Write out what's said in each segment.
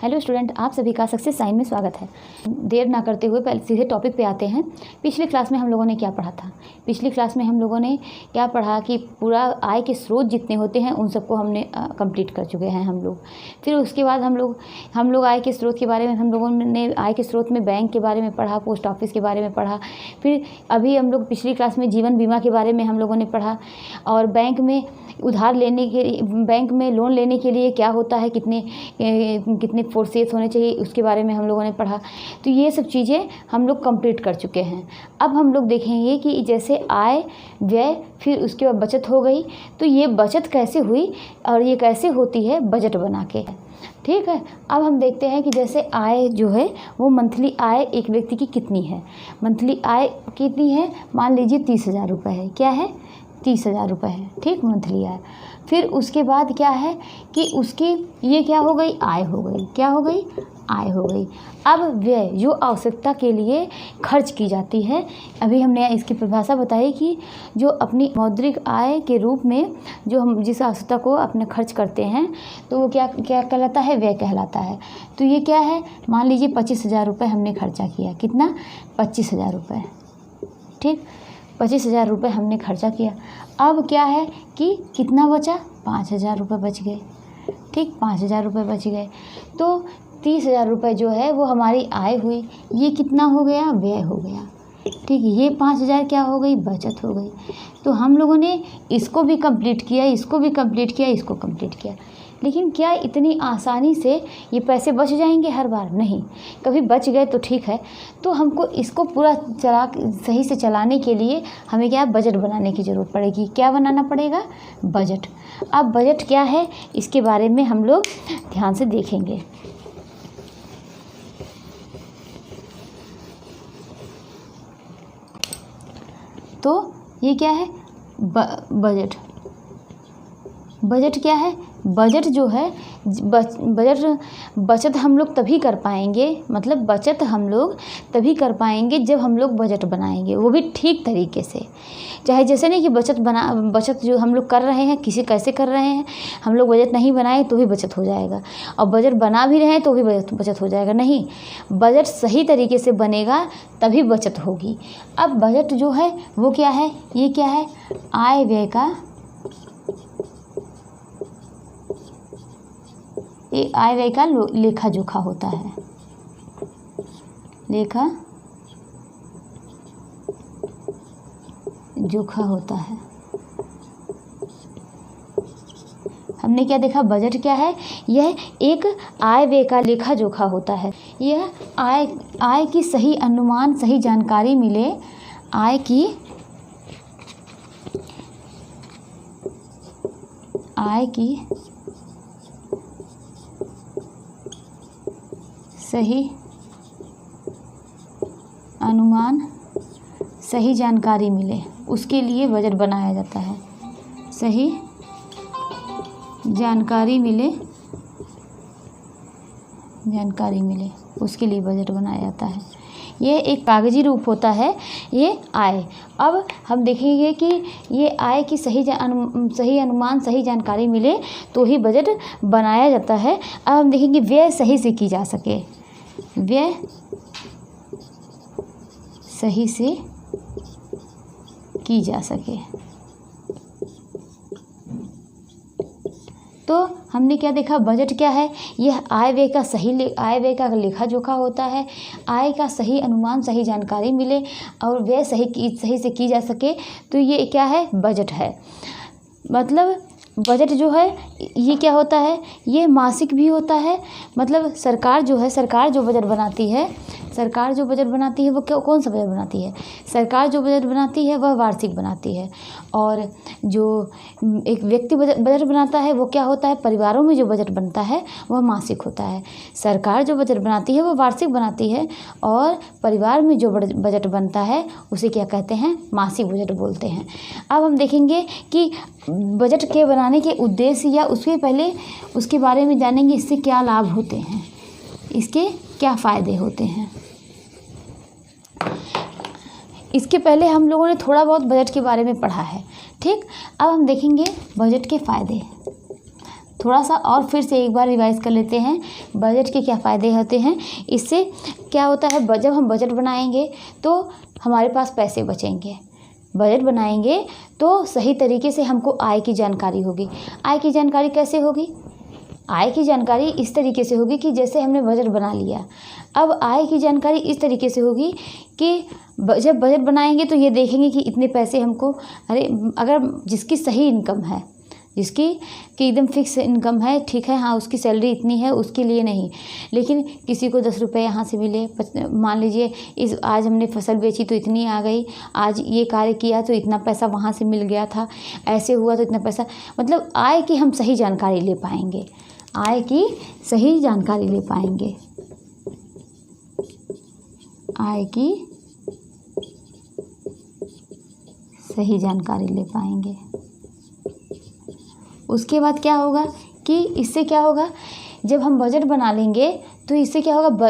Hello student, आप सभी का सक्सेस साइन में स्वागत है। देर ना करते हुए पहले सीधे टॉपिक पे आते हैं। पिछली क्लास में हम लोगों ने क्या पढ़ा था? पिछली क्लास में हम लोगों ने क्या पढ़ा कि पूरा आय के स्रोत जितने होते हैं उन सबको हमने कंप्लीट कर चुके हैं हम लोग। फिर उसके बाद हम लोग आय के स्रोत के बारे में हम लोगों ने आय के स्रोत में बैंक के बारे में पढ़ा, पोस्ट ऑफिस के बारे में पढ़ा। फिर अभी हम लोग पिछली क्लास में जीवन बीमा के बारे में हम लोगों ने पढ़ा और बैंक में बैंक में लोन लेने के लिए क्या होता है, कितने प्रोसेस होने चाहिए, उसके बारे में हम लोगों ने पढ़ा। तो ये सब चीज़ें हम लोग कंप्लीट कर चुके हैं। अब हम लोग देखेंगे कि जैसे आय, व्यय, फिर उसके बाद बचत हो गई, तो ये बचत कैसे हुई और ये कैसे होती है बजट बना के। ठीक है, अब हम देखते हैं कि जैसे आय जो है वो मंथली आय एक व्यक्ति की कितनी है। मंथली आय कितनी है? मान लीजिए 30,000 रुपये है। क्या है? 30,000 रुपये है। ठीक, मंथली आय। फिर उसके बाद क्या है कि उसकी ये क्या हो गई? आय हो गई। क्या हो गई? आय हो गई। अब व्यय जो आवश्यकता के लिए खर्च की जाती है, अभी हमने इसकी परिभाषा बताई कि जो अपनी मौद्रिक आय के रूप में जो हम जिस आवश्यकता को अपने खर्च करते हैं तो वो क्या क्या कहलाता है? व्यय कहलाता है। तो ये क्या है? मान लीजिए 25,000 रुपये हमने खर्चा किया। कितना? 25,000 रुपये। ठीक, 25,000 रुपये हमने खर्चा किया। अब क्या है कि कितना बचा? 5,000 रुपये बच गए। ठीक, 5,000 रुपये बच गए। तो 30,000 रुपये जो है वो हमारी आय हुई। ये कितना हो गया? व्यय हो गया। ठीक, ये 5,000 क्या हो गई? बचत हो गई। तो हम लोगों ने इसको भी कंप्लीट किया, इसको भी कंप्लीट किया, इसको कंप्लीट किया। लेकिन क्या इतनी आसानी से ये पैसे बच जाएंगे हर बार? नहीं। कभी बच गए तो ठीक है। तो हमको इसको पूरा सही से चलाने के लिए हमें क्या? बजट बनाने की ज़रूरत पड़ेगी। क्या बनाना पड़ेगा? बजट। अब बजट क्या है इसके बारे में हम लोग ध्यान से देखेंगे। तो ये क्या है? बजट। बजट क्या है? बजट जो है बचत हम लोग तभी कर पाएंगे, मतलब बचत हम लोग तभी कर पाएंगे जब हम लोग बजट बनाएंगे, वो भी ठीक तरीके से। चाहे जैसे नहीं कि बचत जो हम लोग कर रहे हैं कैसे कर रहे हैं, हम लोग बजट नहीं बनाए तो भी बचत हो जाएगा और बजट बना भी रहे हैं तो भी बचत हो जाएगा। नहीं, बजट सही तरीके से बनेगा तभी बचत होगी। अब बजट जो है वो क्या है? ये क्या है? आय व्यय का आय व्यय का लेखा जोखा होता है। लेखा जोखा होता है। हमने क्या देखा? बजट क्या है? यह एक आय व्यय का लेखा जोखा होता है। यह आय की सही अनुमान, सही जानकारी मिले, आय की सही अनुमान, सही जानकारी मिले, उसके लिए बजट बनाया जाता है। सही जानकारी मिले उसके लिए बजट बनाया जाता है। ये एक कागजी रूप होता है ये आय। अब हम देखेंगे कि ये आय की सही अनुमान, सही जानकारी मिले तो ही बजट बनाया जाता है। अब हम देखेंगे व्यय सही से की जा सके। व्यय सही से की जा सके तो हमने क्या देखा? बजट क्या है? यह आय व्यय का लेखा जोखा होता है। आय का सही अनुमान, सही जानकारी मिले और व्यय सही से की जा सके तो ये क्या है? बजट है। मतलब बजट जो है ये क्या होता है? ये मासिक भी होता है। मतलब सरकार जो बजट बनाती है वो कौन सा बजट बनाती है? सरकार जो बजट बनाती है वह वार्षिक बनाती है। और जो एक व्यक्ति बजट बनाता है वो क्या होता है? परिवारों में जो बजट बनता है वह मासिक होता है। सरकार जो बजट बनाती है वो वार्षिक बनाती है और परिवार में जो बजट बनता है उसे क्या कहते हैं? मासिक बजट बोलते हैं। अब हम देखेंगे कि बजट के बनाने के उद्देश्य या उसके बारे में जानेंगे, इससे क्या लाभ होते हैं, इसके क्या फ़ायदे होते हैं। इसके पहले हम लोगों ने थोड़ा बहुत बजट के बारे में पढ़ा है। ठीक, अब हम देखेंगे बजट के फ़ायदे। थोड़ा सा और फिर से एक बार रिवाइज कर लेते हैं बजट के क्या फ़ायदे होते हैं। इससे क्या होता है, जब हम बजट बनाएंगे तो हमारे पास पैसे बचेंगे। बजट बनाएंगे तो सही तरीके से हमको आय की जानकारी होगी। आय की जानकारी कैसे होगी? आय की जानकारी इस तरीके से होगी कि जैसे हमने बजट बना लिया, अब आय की जानकारी इस तरीके से होगी कि जब बजट बनाएंगे तो ये देखेंगे कि इतने पैसे हमको, अगर जिसकी सही इनकम है, जिसकी कि एकदम फिक्स इनकम है, ठीक है, हाँ उसकी सैलरी इतनी है, उसके लिए नहीं। लेकिन किसी को 10 रुपये यहाँ से मिले, मान लीजिए आज हमने फसल बेची तो इतनी आ गई, आज ये कार्य किया तो इतना पैसा वहाँ से मिल गया था, ऐसे हुआ तो इतना पैसा, मतलब आय की हम सही जानकारी ले पाएंगे। आय की सही जानकारी ले पाएंगे। आय की सही जानकारी ले पाएंगे। उसके बाद क्या होगा कि इससे क्या होगा, जब हम बजट बना लेंगे तो इससे क्या होगा,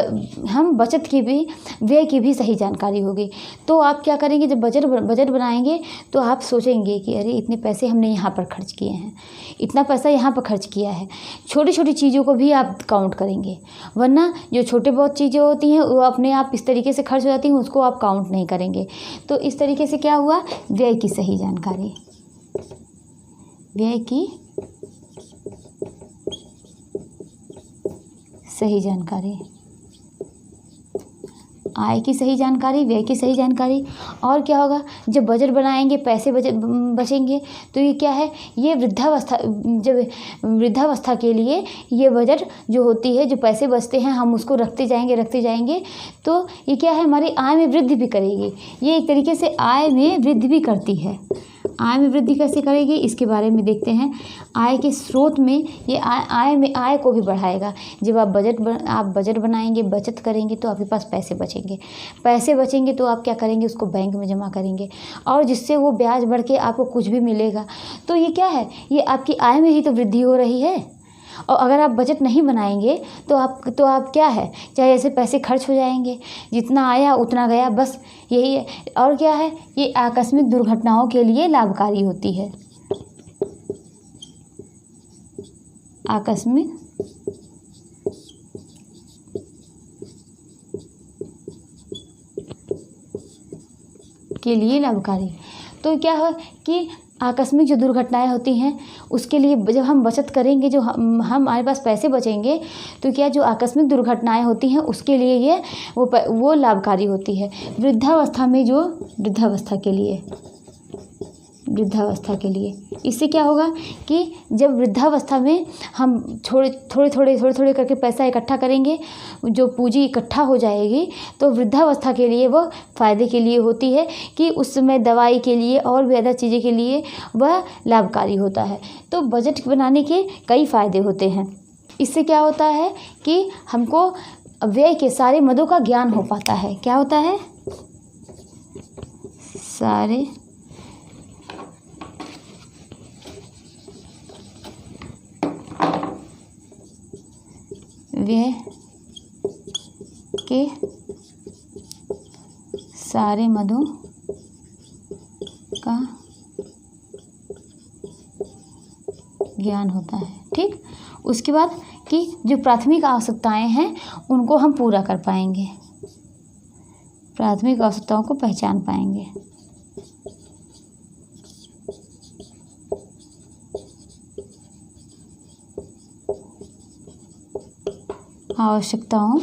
हम बचत की भी, व्यय की भी सही जानकारी होगी। तो आप क्या करेंगे, जब बजट बनाएंगे तो आप सोचेंगे कि अरे इतने पैसे हमने यहाँ पर खर्च किए हैं, इतना पैसा यहाँ पर खर्च किया है। छोटी छोटी चीज़ों को भी आप काउंट करेंगे, वरना जो छोटे बहुत चीज़ें होती हैं वो अपने आप इस तरीके से खर्च हो जाती हैं, उसको आप काउंट नहीं करेंगे। तो इस तरीके से क्या हुआ, व्यय की सही जानकारी, व्यय की सही जानकारी, आय की सही जानकारी, व्यय की सही जानकारी। और क्या होगा, जब बजट बनाएंगे, पैसे बचेंगे, तो ये क्या है, ये वृद्धावस्था के लिए ये बजट जो होती है, जो पैसे बचते हैं हम उसको रखते जाएंगे, तो ये क्या है, हमारी आय में वृद्धि भी करेगी। ये एक तरीके से आय में वृद्धि भी करती है। आय में वृद्धि कैसे करेगी, इसके बारे में देखते हैं। आय के स्रोत में ये आय को भी बढ़ाएगा। जब आप बजट बनाएंगे, बचत करेंगे तो आपके पास पैसे बचेंगे तो आप क्या करेंगे, उसको बैंक में जमा करेंगे, और जिससे वो ब्याज बढ़ के आपको कुछ भी मिलेगा। तो ये क्या है, ये आपकी आय में ही तो वृद्धि हो रही है। और अगर आप बजट नहीं बनाएंगे तो आप क्या है, चाहे ऐसे पैसे खर्च हो जाएंगे, जितना आया उतना गया, बस यही है। और क्या है, ये आकस्मिक दुर्घटनाओं के लिए लाभकारी होती है। आकस्मिक के लिए लाभकारी। तो क्या है कि आकस्मिक जो दुर्घटनाएं होती हैं उसके लिए जब हम बचत करेंगे, जो हमारे पास पैसे बचेंगे, तो क्या जो आकस्मिक दुर्घटनाएं होती हैं उसके लिए ये वो लाभकारी होती है। वृद्धावस्था के लिए इससे क्या होगा कि जब वृद्धावस्था में हम थोड़े करके पैसा इकट्ठा करेंगे, जो पूंजी इकट्ठा हो जाएगी, तो वृद्धावस्था के लिए वो फ़ायदे के लिए होती है कि उस समय दवाई के लिए और भी ज़्यादा चीज़ें के लिए वह लाभकारी होता है। तो बजट बनाने के कई फ़ायदे होते हैं। इससे क्या होता है कि हमको व्यय के सारे मदों का ज्ञान हो पाता है। क्या होता है, सारे व्यय के सारे मदों का ज्ञान होता है। ठीक, उसके बाद कि जो प्राथमिक आवश्यकताएं हैं उनको हम पूरा कर पाएंगे, प्राथमिक आवश्यकताओं को पहचान पाएंगे। आवश्यकताओं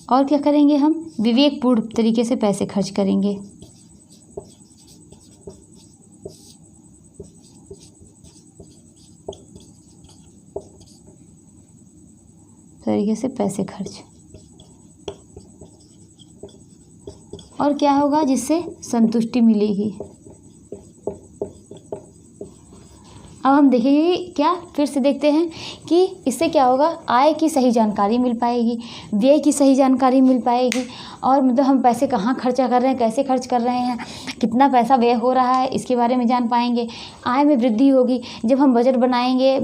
और क्या करेंगे, हम विवेकपूर्ण तरीके से पैसे खर्च करेंगे। तरीके से पैसे खर्च, और क्या होगा, जिससे संतुष्टि मिलेगी। अब हम देखेंगे क्या, फिर से देखते हैं कि इससे क्या होगा, आय की सही जानकारी मिल पाएगी, व्यय की सही जानकारी मिल पाएगी, और मतलब हम पैसे कहाँ खर्चा कर रहे हैं, कैसे खर्च कर रहे हैं, कितना पैसा व्यय हो रहा है, इसके बारे में जान पाएंगे। आय में वृद्धि होगी, जब हम बजट बनाएंगे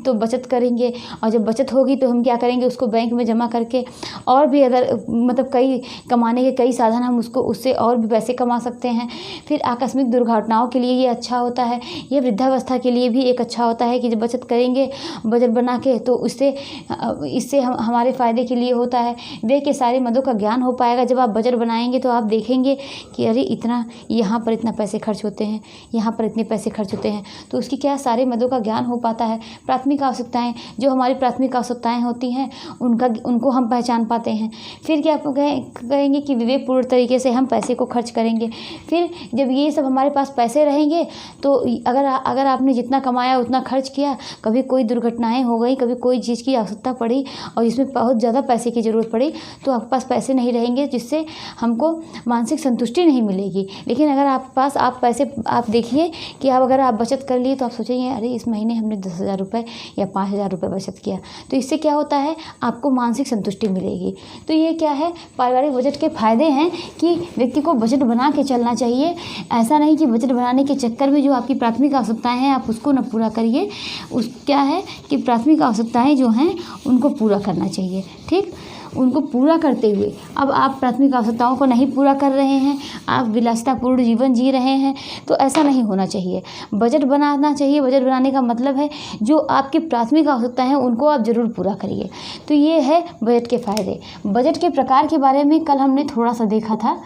तो बचत करेंगे, और जब बचत होगी तो हम क्या करेंगे, उसको बैंक में जमा करके और भी अदर मतलब कई कमाने के कई साधन हम उससे और भी पैसे कमा सकते हैं। फिर आकस्मिक दुर्घटनाओं के लिए ये अच्छा होता है, ये वृद्धावस्था के लिए भी एक अच्छा होता है कि जब बचत करेंगे बजट बना के तो इससे हमारे फ़ायदे के लिए होता है। व्यय के सारे मदों का ज्ञान हो पाएगा। जब आप बजट बनाएंगे तो आप देखेंगे कि अरे इतना यहाँ पर इतना पैसे खर्च होते हैं, यहाँ पर इतने पैसे खर्च होते हैं, तो उसकी क्या सारे मदों का ज्ञान हो पाता है। प्राथमिक आवश्यकताएँ, जो हमारी प्राथमिक आवश्यकताएँ होती हैं उनको हम पहचान पाते हैं। फिर क्या कहेंगे कि विवेकपूर्ण तरीके से हम पैसे को खर्च करेंगे। फिर जब ये सब हमारे पास पैसे रहेंगे तो अगर आपने जितना कमाया उतना खर्च किया, कभी कोई दुर्घटनाएं हो गई, कभी कोई चीज़ की आवश्यकता पड़ी और जिसमें बहुत ज़्यादा पैसे की ज़रूरत पड़ी, तो आपके पास पैसे नहीं रहेंगे, जिससे हमको मानसिक संतुष्टि नहीं मिलेगी। लेकिन अगर आपके पास आप देखिए कि अगर आप बचत कर लिए तो आप सोचेंगे अरे इस महीने हमने 10,000 रुपये या 5,000 रुपये बचत किया, तो इससे क्या होता है, आपको मानसिक संतुष्टि मिलेगी। तो ये क्या है, पारिवारिक बजट के फ़ायदे हैं कि व्यक्ति को बजट बना के चलना चाहिए। ऐसा नहीं कि बजट बनाने के चक्कर में जो आपकी प्राथमिक आवश्यकताएं हैं आप उसको न पूरा करिए। क्या है कि प्राथमिक आवश्यकताएं जो हैं उनको पूरा करना चाहिए, ठीक। उनको पूरा करते हुए अब आप प्राथमिक आवश्यकताओं को नहीं पूरा कर रहे हैं, आप विलासितापूर्ण जीवन जी रहे हैं, तो ऐसा नहीं होना चाहिए। बजट बनाना चाहिए। बजट बनाने का मतलब है जो आपकी प्राथमिक आवश्यकता है उनको आप ज़रूर पूरा करिए। तो ये है बजट के फ़ायदे। बजट के प्रकार के बारे में कल हमने थोड़ा सा देखा था।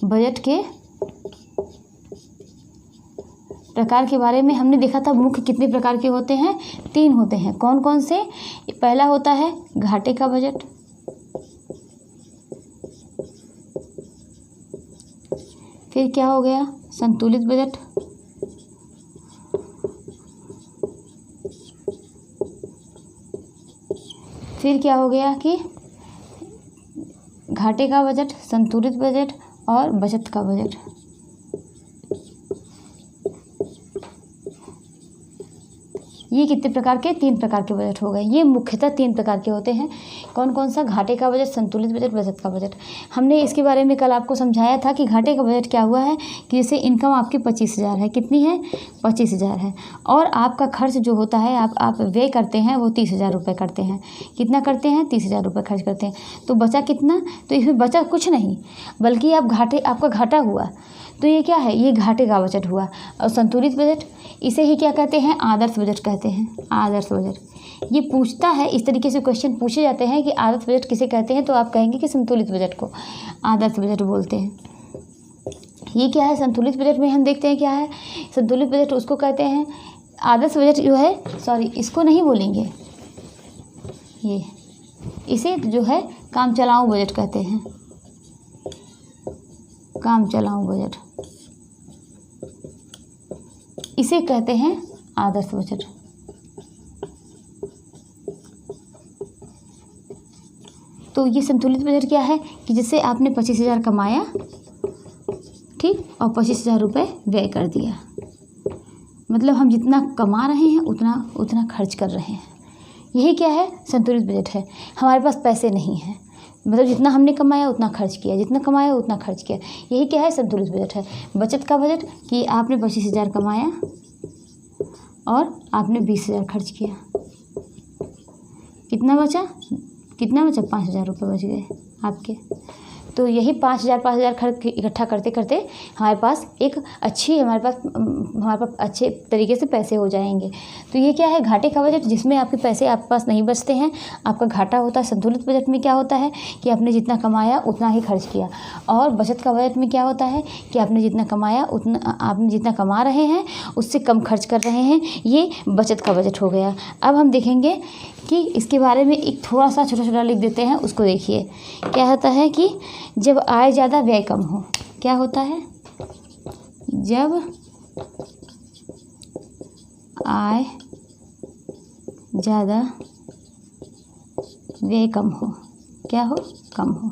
बजट के प्रकार के बारे में हमने देखा था, मुख्य कितने प्रकार के होते हैं, 3 होते हैं। कौन कौन से? पहला होता है घाटे का बजट, फिर क्या हो गया, संतुलित बजट, फिर क्या हो गया कि घाटे का बजट, संतुलित बजट और बचत का बजट। ये कितने प्रकार के? 3 प्रकार के बजट हो गए। ये मुख्यतः 3 प्रकार के होते हैं। कौन कौन सा? घाटे का बजट, संतुलित बजट, बचत का बजट। हमने इसके बारे में कल आपको समझाया था कि घाटे का बजट क्या हुआ है कि जैसे इनकम आपकी 25,000 है, कितनी है? 25,000 है, और आपका खर्च जो होता है आप व्यय करते हैं वो 30,000 रुपये करते हैं। कितना करते हैं? 30,000 रुपये खर्च करते हैं। तो बचा कितना? तो इसमें बचा कुछ नहीं, बल्कि आपका घाटा हुआ। तो ये क्या है? ये घाटे का बजट हुआ। और संतुलित बजट, इसे ही क्या कहते हैं? आदर्श बजट कहते हैं। आदर्श बजट ये पूछता है, इस तरीके से क्वेश्चन पूछे जाते हैं कि आदर्श बजट किसे कहते हैं, तो आप कहेंगे कि संतुलित बजट को आदर्श बजट बोलते हैं। ये क्या है? संतुलित बजट में हम देखते हैं क्या है। संतुलित बजट उसको कहते हैं। आदर्श बजट जो है, सॉरी इसको नहीं बोलेंगे, इसे जो है काम चलाऊ बजट कहते हैं। काम चलाऊ बजट इसे कहते हैं आदर्श बजट। तो ये संतुलित बजट क्या है कि जिससे आपने 25,000 कमाया, ठीक, और 25,000 रुपये व्यय कर दिया। मतलब हम जितना कमा रहे हैं उतना खर्च कर रहे हैं। यही क्या है? संतुलित बजट है। हमारे पास पैसे नहीं हैं, मतलब जितना हमने कमाया उतना खर्च किया, जितना कमाया उतना खर्च किया। यही क्या है? संतुलित बजट है। बचत का बजट कि आपने 25,000 कमाया और आपने 20,000 खर्च किया। कितना बचा? 5,000 रुपये बच गए आपके। तो यही 5,000 खर्च इकट्ठा करते करते हमारे पास अच्छे तरीके से पैसे हो जाएंगे। तो ये क्या है? घाटे का बजट, जिसमें आपके पैसे आपके पास नहीं बचते हैं, आपका घाटा होता है। संतुलित बजट में क्या होता है कि आपने जितना कमाया उतना ही खर्च किया। और बचत का बजट में क्या होता है कि आपने जितना कमाया आपने जितना कमा रहे हैं उससे कम खर्च कर रहे हैं। ये बचत का बजट हो गया। अब हम देखेंगे कि इसके बारे में एक थोड़ा सा छोटा लिख देते हैं, उसको देखिए। क्या होता है कि जब आय ज़्यादा व्यय कम हो। क्या होता है? जब आय ज़्यादा व्यय कम हो। क्या हो? कम हो।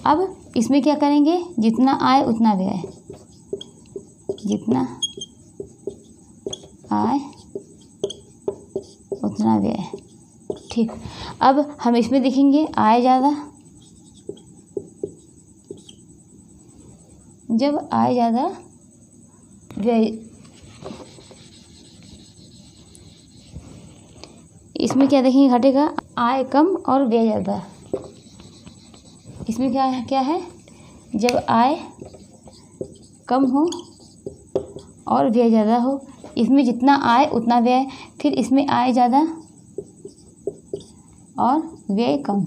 अब इसमें क्या करेंगे? जितना आय उतना व्यय, जितना आय ठीक, अब हम इसमें देखेंगे आय ज़्यादा, जब आय ज़्यादा व्यय, इसमें क्या देखेंगे घटेगा, आय कम और व्यय ज़्यादा। इसमें क्या है जब आय कम हो और व्यय ज़्यादा हो, इसमें जितना आय उतना व्यय, फिर इसमें आय ज़्यादा और व्यय कम।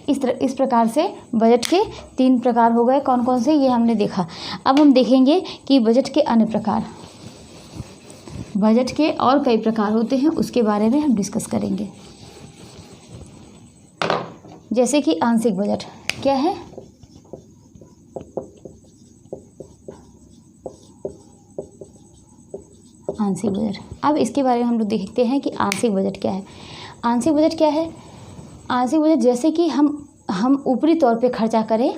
इस प्रकार से बजट के 3 प्रकार हो गए। कौन कौन से, ये हमने देखा। अब हम देखेंगे कि बजट के अन्य प्रकार, बजट के और कई प्रकार होते हैं, उसके बारे में हम डिस्कस करेंगे। जैसे कि आंशिक बजट क्या है, आंशिक बजट। अब इसके बारे में हम लोग देखते हैं कि आंशिक बजट क्या है। आंशिक बजट क्या है, आंशिक बजट जैसे कि हम ऊपरी तौर पे खर्चा करें,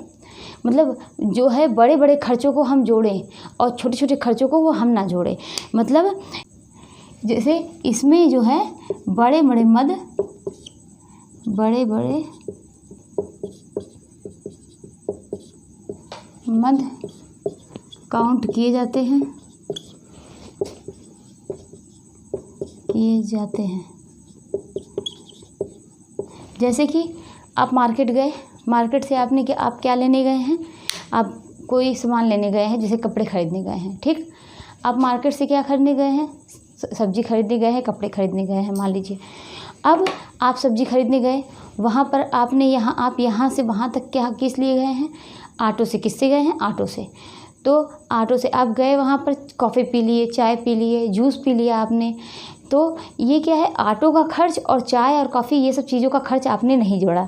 मतलब जो है बड़े बड़े खर्चों को हम जोड़ें और छोटे छोटे खर्चों को वो हम ना जोड़ें। मतलब जैसे इसमें जो है बड़े बड़े मद काउंट किए जाते हैं। जैसे कि आप मार्केट गए, मार्केट से आप क्या लेने गए हैं, आप कोई सामान लेने गए हैं, जैसे कपड़े खरीदने गए हैं, ठीक। आप मार्केट से क्या खरीदने गए हैं, सब्जी खरीदने गए हैं, कपड़े खरीदने गए हैं, मान लीजिए। अब आप सब्जी खरीदने गए, वहाँ पर आप यहाँ से वहाँ तक क्या किस लिए गए हैं, ऑटो से। किससे गए हैं, ऑटो से। तो ऑटो से आप गए, वहाँ पर कॉफ़ी पी लिए, चाय पी लिए, जूस पी लिया आपने। तो ये क्या है, ऑटो का खर्च और चाय और कॉफ़ी, ये सब चीज़ों का खर्च आपने नहीं जोड़ा।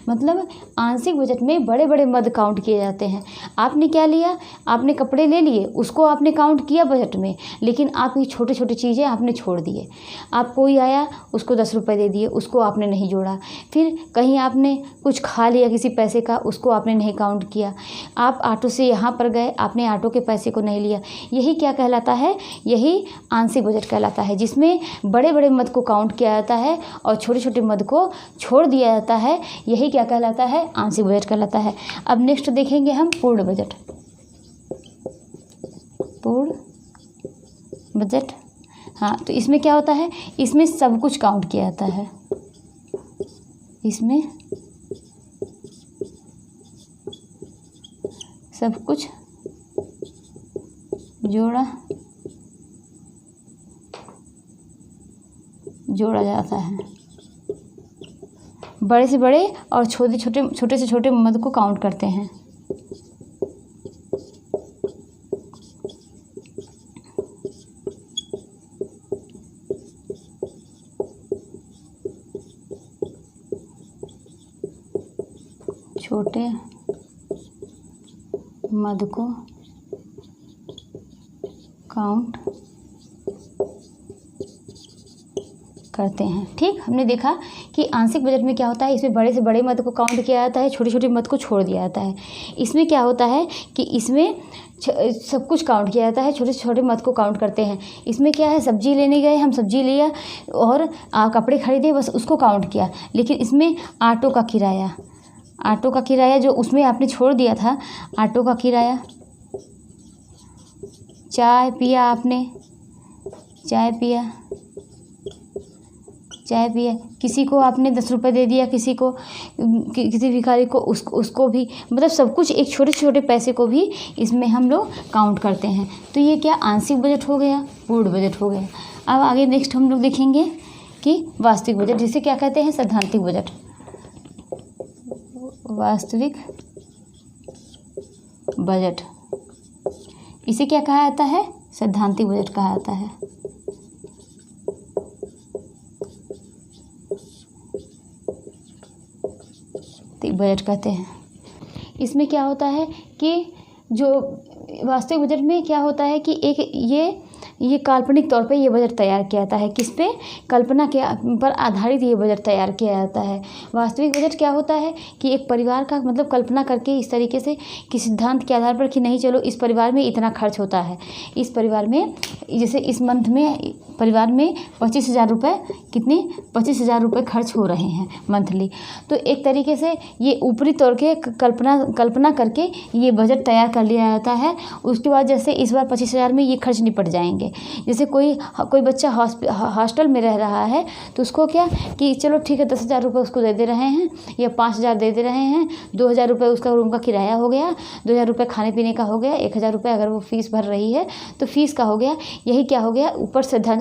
मतलब आंशिक बजट में बड़े बड़े मद काउंट किए जाते हैं। आपने क्या लिया, आपने कपड़े ले लिए, उसको आपने काउंट किया बजट में, लेकिन आप ये छोटे छोटे चीज़ें आपने छोड़ दिए। आप कोई आया, उसको 10 रुपये दे दिए, उसको आपने नहीं जोड़ा। फिर कहीं आपने कुछ खा लिया किसी पैसे का, उसको आपने नहीं काउंट किया। आप ऑटो से यहाँ पर गए, आपने ऑटो के पैसे को नहीं लिया। यही क्या कहलाता है, यही आंशिक बजट कहलाता है, जिसमें बड़े बड़े मद को काउंट किया जाता है और छोटे छोटे मद को छोड़ दिया जाता है। यही क्या कहलाता है, आंशिक बजट कहलाता है। अब नेक्स्ट देखेंगे हम पूर्ण बजट। पूर्ण बजट, हाँ, तो इसमें क्या होता है, इसमें सब कुछ काउंट किया जाता है। इसमें सब कुछ जोड़ा जाता है। बड़े से बड़े और छोटे से छोटे मद को काउंट करते हैं। छोटे मद को काउंट करते हैं, ठीक। हमने देखा कि आंशिक बजट में क्या होता है, इसमें बड़े से बड़े मद को काउंट किया जाता है, छोटे छोटे मद को छोड़ दिया जाता है। इसमें क्या होता है कि इसमें सब कुछ काउंट किया जाता है, छोटे छोटे मद को काउंट करते हैं। इसमें क्या है, सब्जी लेने गए, हम सब्जी लिया और कपड़े खरीदे, बस उसको काउंट किया। लेकिन इसमें ऑटो का किराया जो उसमें आपने छोड़ दिया था, ऑटो का किराया, चाय पिया आपने, चाय पिया, किसी को आपने 10 रुपये दे दिया, किसी भिखारी को उसको भी, मतलब सब कुछ, एक छोटे छोटे पैसे को भी इसमें हम लोग काउंट करते हैं। तो ये क्या आंशिक बजट हो गया, पूर्ण बजट हो गया। अब आगे नेक्स्ट हम लोग देखेंगे कि वास्तविक बजट, जिसे क्या कहते हैं, सैद्धांतिक बजट। वास्तविक बजट, इसे क्या कहा जाता है, सैद्धांतिक बजट कहा जाता है। बजट कहते हैं। इसमें क्या होता है कि जो वास्तविक बजट में क्या होता है कि ये काल्पनिक तौर पे ये बजट तैयार किया जाता है। किस पे? कल्पना के पर आधारित ये बजट तैयार किया जाता है। वास्तविक बजट क्या होता है कि एक परिवार का मतलब कल्पना करके इस तरीके से कि सिद्धांत के आधार पर कि नहीं चलो इस परिवार में इतना खर्च होता है, इस परिवार में जैसे इस मंथ में परिवार में 25,000 रुपये कितने 25,000 रुपये खर्च हो रहे हैं मंथली। तो एक तरीके से ये ऊपरी तौर के कल्पना करके ये बजट तैयार कर लिया जाता है। उसके बाद जैसे इस बार 25,000 में ये खर्च निपट जाएंगे। जैसे कोई बच्चा हॉस्टल में रह रहा है तो उसको क्या कि चलो ठीक है 10,000 रुपये उसको दे रहे हैं या 5,000 दे रहे हैं, 2,000 रुपये उसका रूम का किराया हो गया, 2,000 रुपये खाने पीने का हो गया, 1,000 रुपये अगर वो फीस भर रही है तो फीस का हो गया। यही क्या हो गया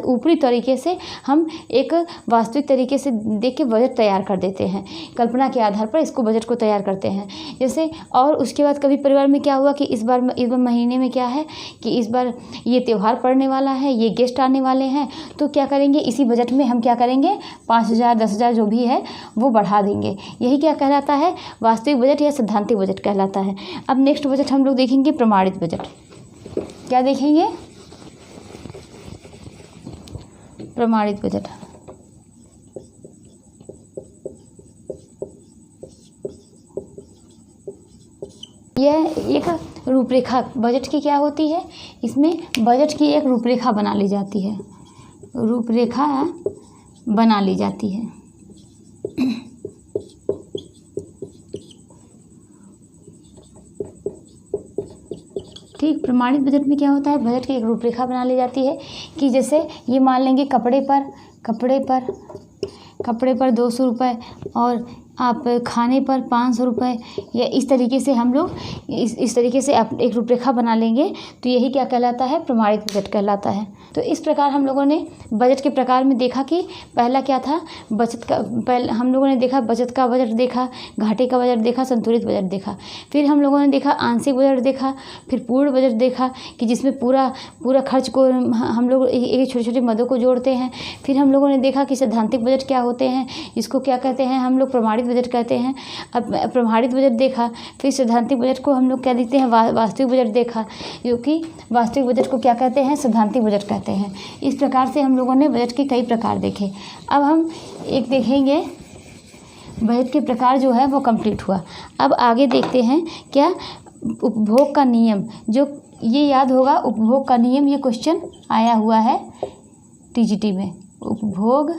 ऊपरी तरीके से हम एक वास्तविक तरीके से देख के बजट तैयार कर देते हैं। कल्पना के आधार पर इसको बजट को तैयार करते हैं। जैसे और उसके बाद कभी परिवार में क्या हुआ कि इस बार महीने में क्या है कि इस बार ये त्यौहार पड़ने वाला है, ये गेस्ट आने वाले हैं, तो क्या करेंगे इसी बजट में हम क्या करेंगे 5,000 10,000 जो भी है वो बढ़ा देंगे। यही क्या कहलाता है वास्तविक बजट या सैद्धांतिक बजट कहलाता है। अब नेक्स्ट बजट हम लोग देखेंगे प्रमाणित बजट। क्या देखेंगे? प्रमाणित बजट। यह एक रूपरेखा बजट की क्या होती है, इसमें बजट की एक रूपरेखा बना ली जाती है, रूपरेखा बना ली जाती है। ठीक, प्रमाणित बजट में क्या होता है बजट की एक रूपरेखा बना ली जाती है कि जैसे ये मान लेंगे कपड़े पर 200 रुपये और आप खाने पर 500 रुपये, या इस तरीके से हम लोग इस तरीके से आप एक रूपरेखा बना लेंगे तो यही क्या कहलाता है प्रमाणित बजट कहलाता है। तो इस प्रकार हम लोगों ने बजट के प्रकार में देखा कि पहला क्या था बचत का, पहले हम लोगों ने देखा बचत का बजट देखा, घाटे का बजट देखा, संतुलित बजट देखा। फिर हम लोगों ने देखा आंशिक बजट देखा, फिर पूर्ण बजट देखा कि जिसमें पूरा खर्च को हम लोग एक छोटे छोटे मदों को जोड़ते हैं। फिर हम लोगों ने देखा कि सैद्धांतिक बजट क्या होते हैं, इसको क्या कहते हैं हम लोग प्रमाणित बजट कहते हैं। अब प्रमाणित बजट देखा, फिर सैद्धांतिक बजट को हम लोग क्या देखते हैं वास्तविक बजट देखा, जो कि वास्तविक बजट को क्या कहते हैं सैद्धांतिक बजट कहते हैं। इस प्रकार से हम लोगों ने बजट के कई प्रकार देखे। अब हम एक देखेंगे बजट के प्रकार जो है वो कंप्लीट हुआ। अब आगे देखते हैं क्या उपभोग का नियम, जो ये याद होगा उपभोग का नियम, ये क्वेश्चन आया हुआ है टीजीटी में। उपभोग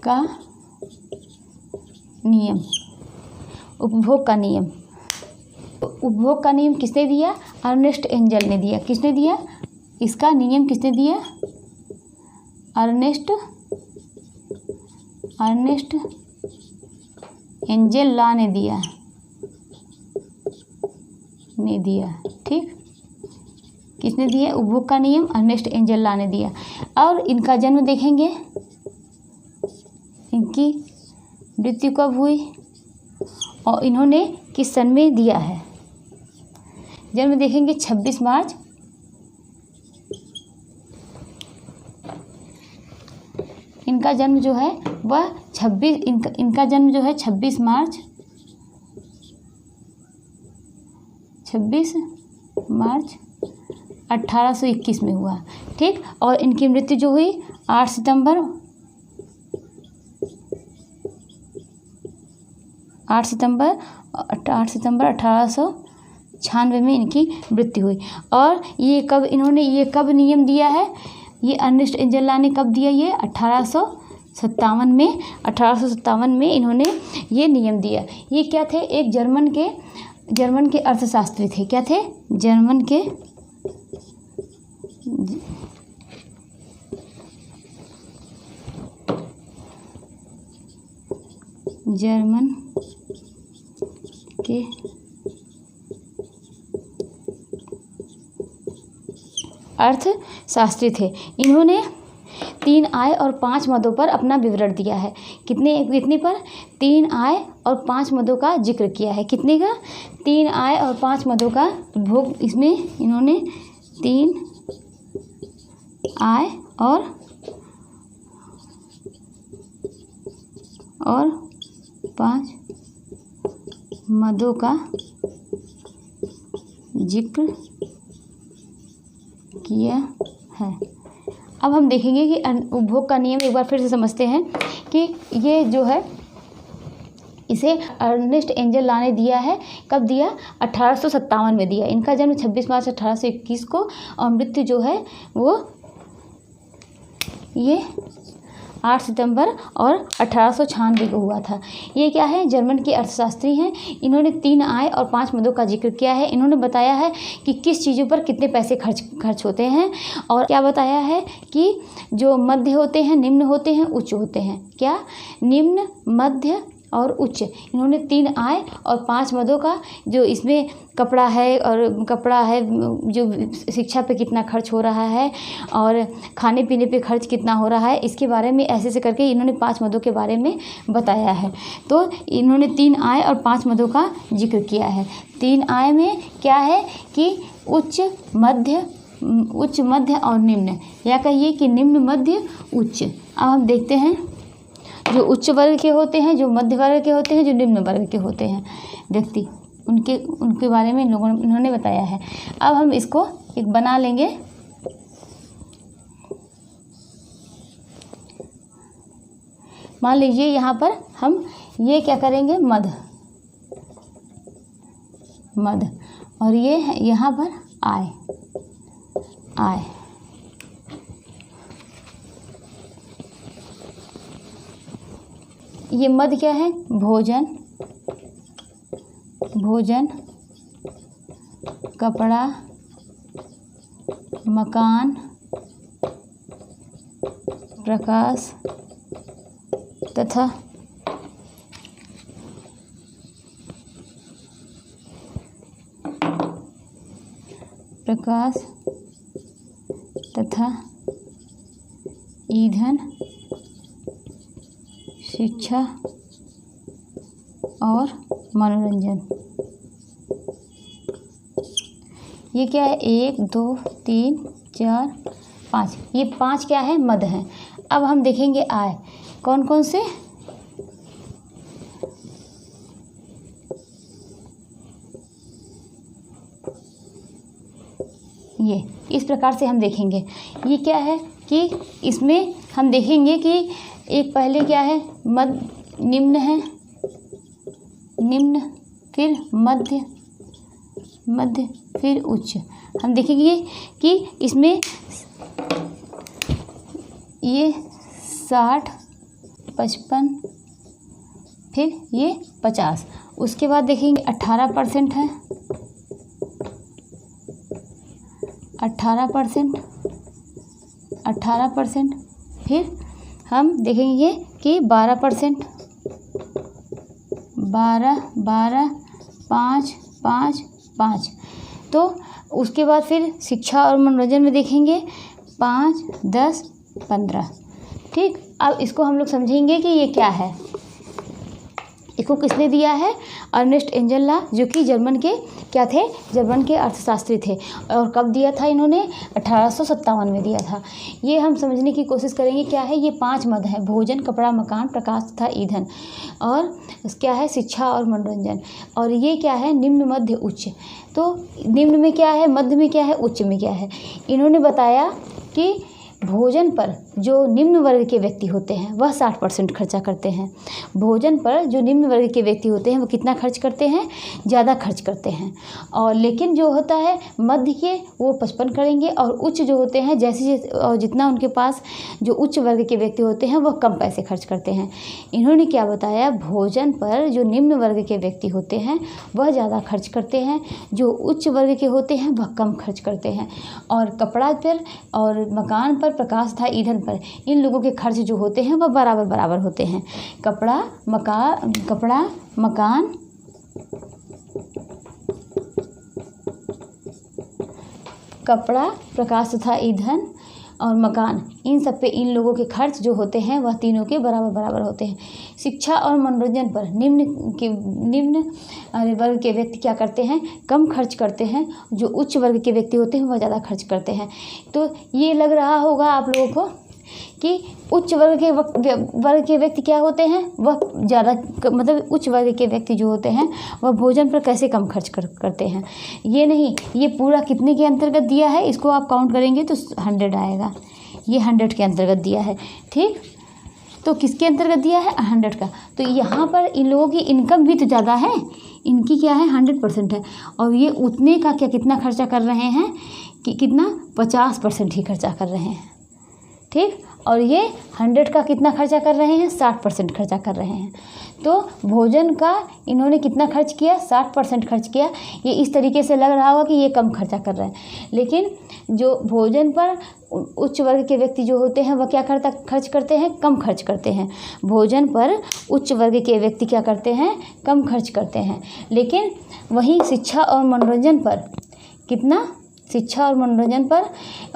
का नियम, उपभोग का नियम, उपभोग का नियम किसने दिया? अर्नेस्ट एंजल ने दिया। किसने दिया? इसका नियम किसने दिया? अर्नेस्ट एंजल ला ने दिया ठीक, किसने दिया उपभोग का नियम? अर्नेस्ट एंजल ला ने दिया। और इनका जन्म देखेंगे, इनकी मृत्यु कब हुई और इन्होंने किस सन में दिया है। जन्म देखेंगे 26 मार्च, इनका जन्म जो है वह 26 मार्च 1821 में हुआ। ठीक, और इनकी मृत्यु जो हुई 8 सितंबर 1896 में इनकी मृत्यु हुई। और ये कब नियम दिया है? ये अर्नेस्ट एंजल ला ने कब दिया? ये 1857 में इन्होंने ये नियम दिया। ये क्या थे? एक जर्मन के अर्थशास्त्री थे। क्या थे? जर्मन के अर्थशास्त्री थे। इन्होंने 3 आय और 5 मदों पर अपना विवरण दिया है। कितने पर? 3 आय और 5 मदों का जिक्र किया है। कितने का? 3 आय और 5 मदों का उपभोग। इसमें इन्होंने 3 आय और 5 मदों का जिक्र किया है। अब हम देखेंगे कि उपभोग का नियम एक बार फिर से समझते हैं कि ये जो है इसे अर्नेस्ट एंजल ला ने दिया है। कब दिया? 1857 में दिया। इनका जन्म 26 मार्च 1821 को और मृत्यु जो है वो ये 8 सितंबर और 1896 को हुआ था। ये क्या है? जर्मन के अर्थशास्त्री हैं। इन्होंने 3 आय और 5 मदों का जिक्र किया है। इन्होंने बताया है कि किस चीज़ों पर कितने पैसे खर्च होते हैं और क्या बताया है कि जो मध्य होते हैं, निम्न होते हैं, उच्च होते हैं। क्या? निम्न, मध्य और उच्च। इन्होंने 3 आय और 5 मदों का, जो इसमें कपड़ा है, जो शिक्षा पे कितना खर्च हो रहा है और खाने पीने पे खर्च कितना हो रहा है, इसके बारे में ऐसे करके इन्होंने 5 मदों के बारे में बताया है। तो इन्होंने 3 आय और 5 मदों का जिक्र किया है। 3 आय में क्या है कि उच्च, मध्य और निम्न, या कहिए कि निम्न, मध्य, उच्च। अब हम देखते हैं जो उच्च वर्ग के होते हैं, जो मध्य वर्ग के होते हैं, जो निम्न वर्ग के होते हैं व्यक्ति, उनके बारे में इन्होंने बताया है। अब हम इसको एक बना लेंगे। मान लीजिए यहाँ पर हम ये क्या करेंगे? मध्य, और ये यहाँ पर आय। ये मध्य क्या है? भोजन, कपड़ा, मकान, प्रकाश तथा ईंधन, शिक्षा और मनोरंजन। ये क्या है? 1 2 3 4 5। ये 5 क्या है? मद हैं। अब हम देखेंगे आय कौन कौन से। ये इस प्रकार से हम देखेंगे। ये क्या है कि इसमें हम देखेंगे कि एक पहले क्या है? निम्न है, निम्न, फिर मध्य, फिर उच्च। हम देखेंगे कि इसमें ये 60, 55, फिर ये 50। उसके बाद देखेंगे 18% है, 18%। फिर हम देखेंगे कि 12%, 12, 5, 5, 5। तो उसके बाद फिर शिक्षा और मनोरंजन में देखेंगे 5, 10, 15। ठीक। अब इसको हम लोग समझेंगे कि ये क्या है। इसको किसने दिया है? अर्नेस्ट एंजल ला, जो कि जर्मन के क्या थे? जर्मन के अर्थशास्त्री थे। और कब दिया था इन्होंने? 1857 में दिया था। ये हम समझने की कोशिश करेंगे क्या है। ये 5 मद हैं: भोजन, कपड़ा, मकान, प्रकाश तथा ईंधन। और क्या है? शिक्षा और मनोरंजन। और ये क्या है? निम्न, मध्य, उच्च। तो निम्न में क्या है? मध्य में क्या है? उच्च में क्या है? इन्होंने बताया कि भोजन पर जो निम्न वर्ग के व्यक्ति होते हैं वह 60% खर्चा करते हैं। भोजन पर जो निम्न वर्ग के व्यक्ति होते हैं वो कितना खर्च करते हैं? ज़्यादा खर्च करते हैं। और लेकिन जो होता है मध्य के, वो 55 करेंगे। और उच्च जो होते हैं, जितना उनके पास जो उच्च वर्ग के व्यक्ति होते हैं वह कम पैसे खर्च करते हैं। इन्होंने क्या बताया? भोजन पर जो निम्न वर्ग के व्यक्ति होते हैं वह ज़्यादा खर्च करते हैं, जो उच्च वर्ग के होते हैं वह कम खर्च करते हैं। और कपड़ा पर और मकान पर, प्रकाश तथा ईंधन पर, इन लोगों के खर्च जो होते हैं वह बराबर होते हैं। कपड़ा, मकान, प्रकाश तथा ईंधन और मकान, इन सब पे इन लोगों के खर्च जो होते हैं वह तीनों के बराबर होते हैं। शिक्षा और मनोरंजन पर निम्न वर्ग के व्यक्ति क्या करते हैं? कम खर्च करते हैं। जो उच्च वर्ग के व्यक्ति होते हैं वह ज़्यादा खर्च करते हैं। तो ये लग रहा होगा आप लोगों को कि उच्च वर्ग के व्यक्ति क्या होते हैं, वह ज़्यादा मतलब उच्च वर्ग के व्यक्ति जो होते हैं वह भोजन पर कैसे कम खर्च करते हैं। ये नहीं, ये पूरा कितने के अंतर्गत दिया है, इसको आप काउंट करेंगे तो 100 आएगा। ये 100 के अंतर्गत दिया है, ठीक। तो किसके अंतर्गत दिया है, 100 का। तो यहाँ पर इन लोगों की इनकम भी तो ज़्यादा है, इनकी क्या है 100% है, और ये उतने का क्या कितना खर्चा कर रहे हैं कि कितना 50% ही खर्चा कर रहे हैं, ठीक। और ये 100 का कितना खर्चा कर रहे हैं, 60% खर्चा कर रहे हैं। तो भोजन का इन्होंने कितना खर्च किया, 60% खर्च किया। ये इस तरीके से लग रहा होगा कि ये कम खर्चा कर रहे हैं, लेकिन जो भोजन पर उच्च वर्ग के व्यक्ति जो होते हैं वह क्या खर्च करते हैं, कम खर्च करते हैं। भोजन पर उच्च वर्ग के व्यक्ति क्या करते हैं, कम खर्च करते हैं। लेकिन वहीं शिक्षा और मनोरंजन पर कितना, शिक्षा और मनोरंजन पर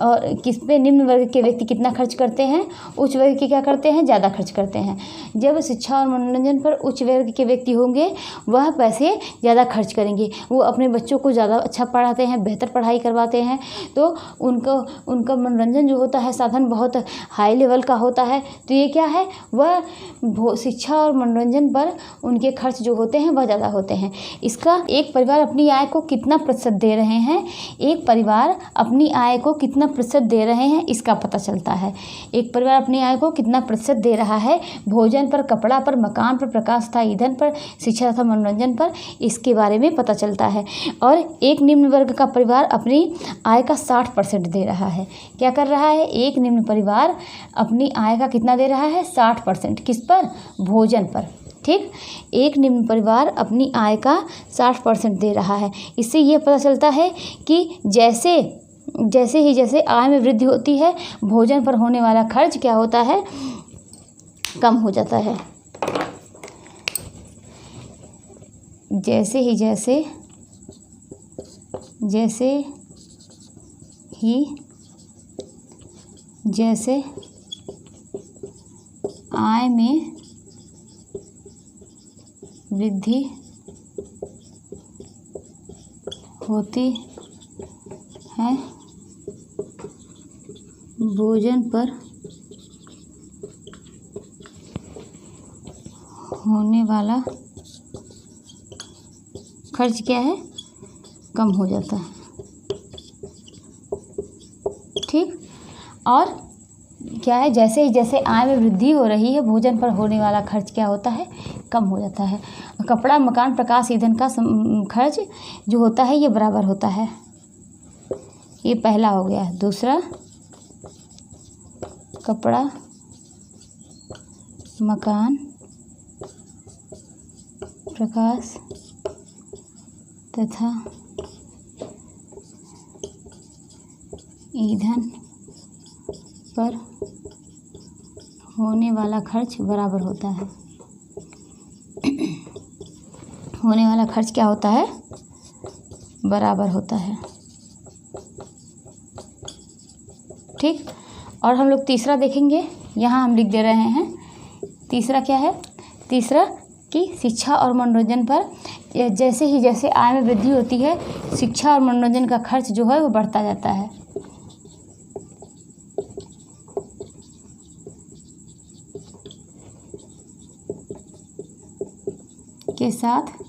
और किस पे निम्न वर्ग के व्यक्ति कितना खर्च करते हैं, उच्च वर्ग के क्या करते हैं, ज़्यादा खर्च करते हैं। जब शिक्षा और मनोरंजन पर उच्च वर्ग के व्यक्ति होंगे वह पैसे ज़्यादा खर्च करेंगे, वो अपने बच्चों को ज़्यादा अच्छा पढ़ाते हैं, बेहतर पढ़ाई करवाते हैं, तो उनका मनोरंजन जो होता है साधन बहुत हाई लेवल का होता है। तो ये क्या है, वह शिक्षा और मनोरंजन पर उनके खर्च जो होते हैं वह ज़्यादा होते हैं। इसका एक परिवार अपनी आय को कितना प्रतिशत दे रहे हैं, एक परिवार अपनी आय को कितना प्रतिशत दे रहे हैं, इसका पता चलता है। एक परिवार अपनी आय को कितना प्रतिशत दे रहा है भोजन पर, कपड़ा पर, मकान पर, प्रकाश तथा ईंधन पर, शिक्षा तथा मनोरंजन पर, इसके बारे में पता चलता है। और एक निम्न वर्ग का परिवार अपनी आय का 60% दे रहा है। क्या कर रहा है, एक निम्न परिवार अपनी आय का कितना दे रहा है, 60%। किस पर, भोजन पर, ठीक। एक निम्न परिवार अपनी आय का 60% दे रहा है। इससे ये पता चलता है कि जैसे आय में वृद्धि होती है भोजन पर होने वाला खर्च क्या होता है, कम हो जाता है। जैसे आय में वृद्धि होती है भोजन पर होने वाला खर्च क्या है, कम हो जाता है, ठीक। और क्या है, जैसे आय में वृद्धि हो रही है भोजन पर होने वाला खर्च क्या होता है, कम हो जाता है। कपड़ा, मकान, प्रकाश, ईंधन का खर्च जो होता है ये बराबर होता है। ये पहला हो गया। दूसरा, कपड़ा, मकान, प्रकाश तथा ईंधन पर होने वाला खर्च बराबर होता है। होने वाला खर्च क्या होता है, बराबर होता है, ठीक। और हम लोग तीसरा देखेंगे, यहाँ हम लिख दे रहे हैं। तीसरा क्या है, तीसरा कि शिक्षा और मनोरंजन पर जैसे आय में वृद्धि होती है शिक्षा और मनोरंजन का खर्च जो है वो बढ़ता जाता है। के साथ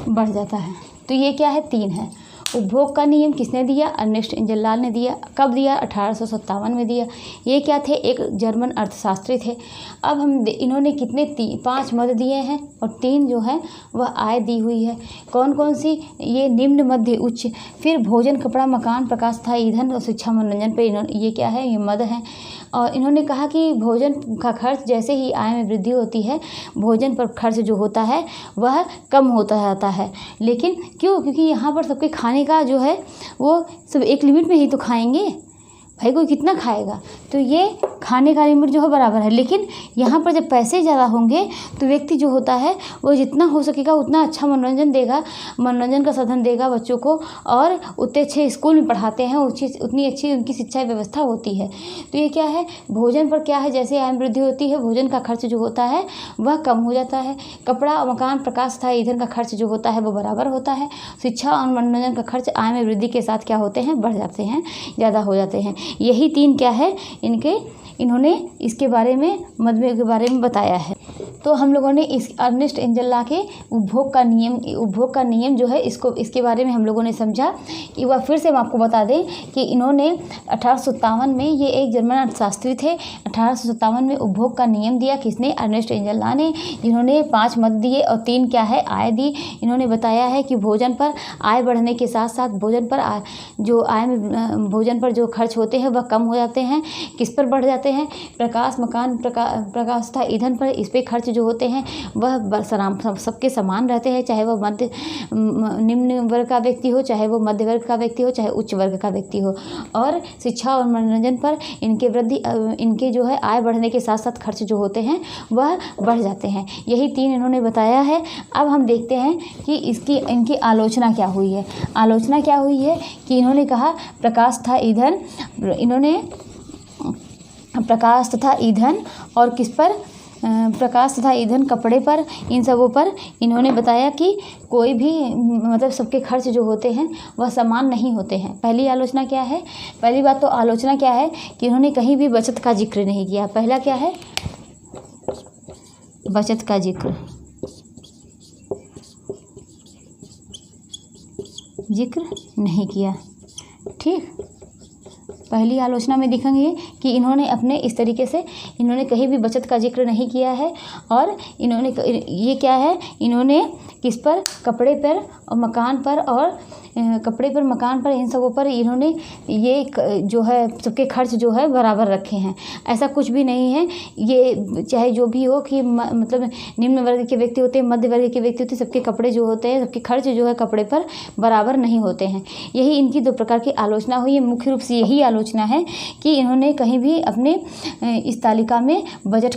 बढ़ जाता है। तो ये क्या है, 3 है। उपभोग का नियम किसने दिया, अर्नेस्ट इंजरलाल ने दिया। कब दिया, 1857 में दिया। ये क्या थे, एक जर्मन अर्थशास्त्री थे। अब इन्होंने कितने 5 मद दिए हैं और 3 जो है वह आय दी हुई है। कौन कौन सी, ये निम्न, मध्य, उच्च। फिर भोजन, कपड़ा, मकान, प्रकाश तथा ईंधन और शिक्षा मनोरंजन पे ये क्या है, ये मद हैं। और इन्होंने कहा कि भोजन का खर्च जैसे ही आय में वृद्धि होती है भोजन पर खर्च जो होता है वह कम होता जाता है। लेकिन क्यों, क्योंकि यहाँ पर सबके खाने का जो है वो सब एक लिमिट में ही तो खाएंगे। भाई कोई कितना खाएगा, तो ये खाने का लिमिट जो है बराबर है। लेकिन यहाँ पर जब पैसे ज़्यादा होंगे तो व्यक्ति जो होता है वो जितना हो सकेगा उतना अच्छा मनोरंजन देगा, मनोरंजन का साधन देगा बच्चों को, और उतने अच्छे स्कूल में पढ़ाते हैं, उतनी अच्छी उनकी शिक्षा व्यवस्था होती है। तो ये क्या है, भोजन पर क्या है, जैसे आय में वृद्धि होती है भोजन का खर्च जो होता है वह कम हो जाता है। कपड़ा, मकान, प्रकाश तथा ईंधन का खर्च जो होता है वो बराबर होता है। शिक्षा और मनोरंजन का खर्च आय में वृद्धि के साथ क्या होते हैं, बढ़ जाते हैं, ज़्यादा हो जाते हैं। यही 3 क्या है इन्होंने इसके बारे में, मधुमेह के बारे में बताया है। तो हम लोगों ने इस अर्नेस्ट एंजेला के उपभोग का नियम जो है इसके बारे में हम लोगों ने समझा। एक बार फिर से हम आपको बता दें कि इन्होंने 1857 में, ये एक जर्मन अर्थशास्त्री थे, 1857 में उपभोग का नियम दिया। किसने? अर्नेस्ट एंजेला ने, जिन्होंने 5 मत दिए और 3 क्या है, आय दी। इन्होंने बताया है कि भोजन पर आय बढ़ने के साथ साथ भोजन पर जो खर्च होते हैं वह कम हो जाते हैं। किस पर बढ़ जाते हैं? प्रकाश, मकान, प्रकाश तथा ईंधन पर। इस पे खर्च जो होते हैं वह सबके समान रहते हैं, चाहे वह निम्न वर्ग का व्यक्ति हो, चाहे वो मध्य वर्ग का व्यक्ति हो, चाहे उच्च वर्ग का व्यक्ति हो। और शिक्षा और मनोरंजन पर इनके जो है आय बढ़ने के साथ साथ खर्च जो होते हैं वह बढ़ जाते हैं। यही 3 इन्होंने बताया है। अब हम देखते हैं कि इनकी आलोचना क्या हुई है। आलोचना क्या हुई है कि इन्होंने कहा प्रकाश तथा ईंधन और किस पर, प्रकाश तथा ईंधन, कपड़े पर, इन सबों पर इन्होंने बताया कि कोई भी मतलब सबके खर्च जो होते हैं वह समान नहीं होते हैं। पहली आलोचना क्या है? पहली बात तो आलोचना क्या है कि इन्होंने कहीं भी बचत का जिक्र नहीं किया। पहला क्या है? बचत का जिक्र नहीं किया। ठीक, पहली आलोचना में दिखेंगे कि इन्होंने अपने इस तरीके से इन्होंने कहीं भी बचत का जिक्र नहीं किया है। और इन्होंने ये क्या है, इन्होंने किस पर, कपड़े पर और मकान पर, और कपड़े पर, मकान पर, इन सबों पर इन्होंने ये जो है सबके खर्च जो है बराबर रखे हैं। ऐसा कुछ भी नहीं है। ये चाहे जो भी हो कि मतलब निम्न वर्ग के व्यक्ति होते हैं, मध्य वर्ग के व्यक्ति होते हैं, सबके कपड़े जो होते हैं, सबके खर्च जो है कपड़े पर बराबर नहीं होते हैं। यही इनकी 2 प्रकार की आलोचना हुई है। मुख्य रूप से यही आलोचना है कि इन्होंने कहीं भी अपने इस तालिका में बचत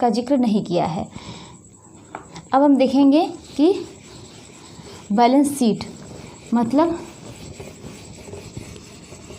का जिक्र नहीं किया है। अब हम देखेंगे कि बैलेंस शीट मतलब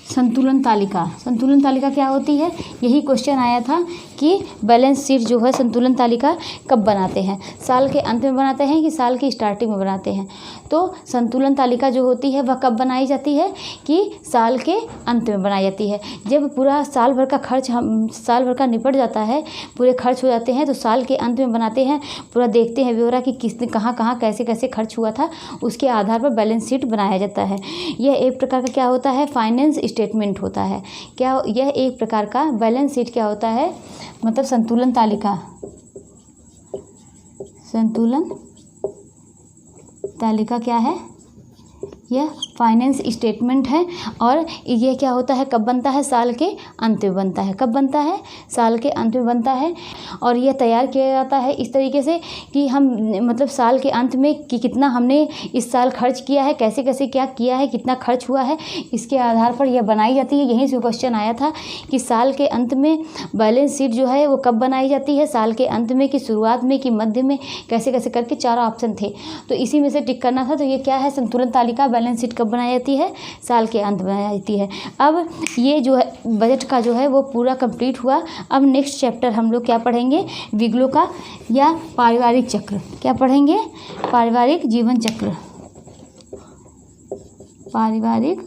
संतुलन तालिका क्या होती है। यही क्वेश्चन आया था कि बैलेंस शीट जो है, संतुलन तालिका कब बनाते हैं, साल के अंत में बनाते हैं कि साल की स्टार्टिंग में बनाते हैं। तो संतुलन तालिका जो होती है वह कब बनाई जाती है कि साल के अंत में बनाई जाती है। जब पूरा साल भर का खर्च साल भर का निपट जाता है, पूरे खर्च हो जाते हैं, तो साल के अंत में बनाते हैं। पूरा देखते हैं ब्यौरा कि किसने कहाँ कैसे खर्च हुआ था, उसके आधार पर बैलेंस शीट बनाया जाता है। यह एक प्रकार का क्या होता है, फाइनेंस स्टेटमेंट होता है। क्या यह एक प्रकार का बैलेंस शीट क्या होता है, मतलब संतुलन तालिका क्या है, यह फाइनेंस स्टेटमेंट है। और ये क्या होता है, कब बनता है, साल के अंत में बनता है। कब बनता है, साल के अंत में बनता है। और यह तैयार किया जाता है इस तरीके से कि हम मतलब साल के अंत में कि कितना हमने इस साल खर्च किया है, कैसे क्या किया है, कितना खर्च हुआ है, इसके आधार पर यह बनाई जाती है। यहीं से क्वेश्चन आया था कि साल के अंत में बैलेंस शीट जो है वो कब बनाई जाती है, साल के अंत में कि शुरुआत में कि मध्य में, कैसे करके 4 ऑप्शन थे, तो इसी में से टिक करना था। तो ये क्या है, संतुलन तालिका बैलेंस शीट कब बनाई जाती है, साल के अंत बनाई जाती है। अब ये जो है बजट का जो है वो पूरा कंप्लीट हुआ। अब नेक्स्ट चैप्टर हम लोग क्या पढ़ेंगे, विग्लो का या पारिवारिक चक्र। क्या पढ़ेंगे, पारिवारिक जीवन चक्र, पारिवारिक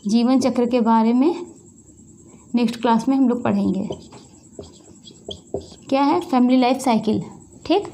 जीवन चक्र के बारे में नेक्स्ट क्लास में हम लोग पढ़ेंगे। क्या है, फैमिली लाइफ साइकिल। ठीक,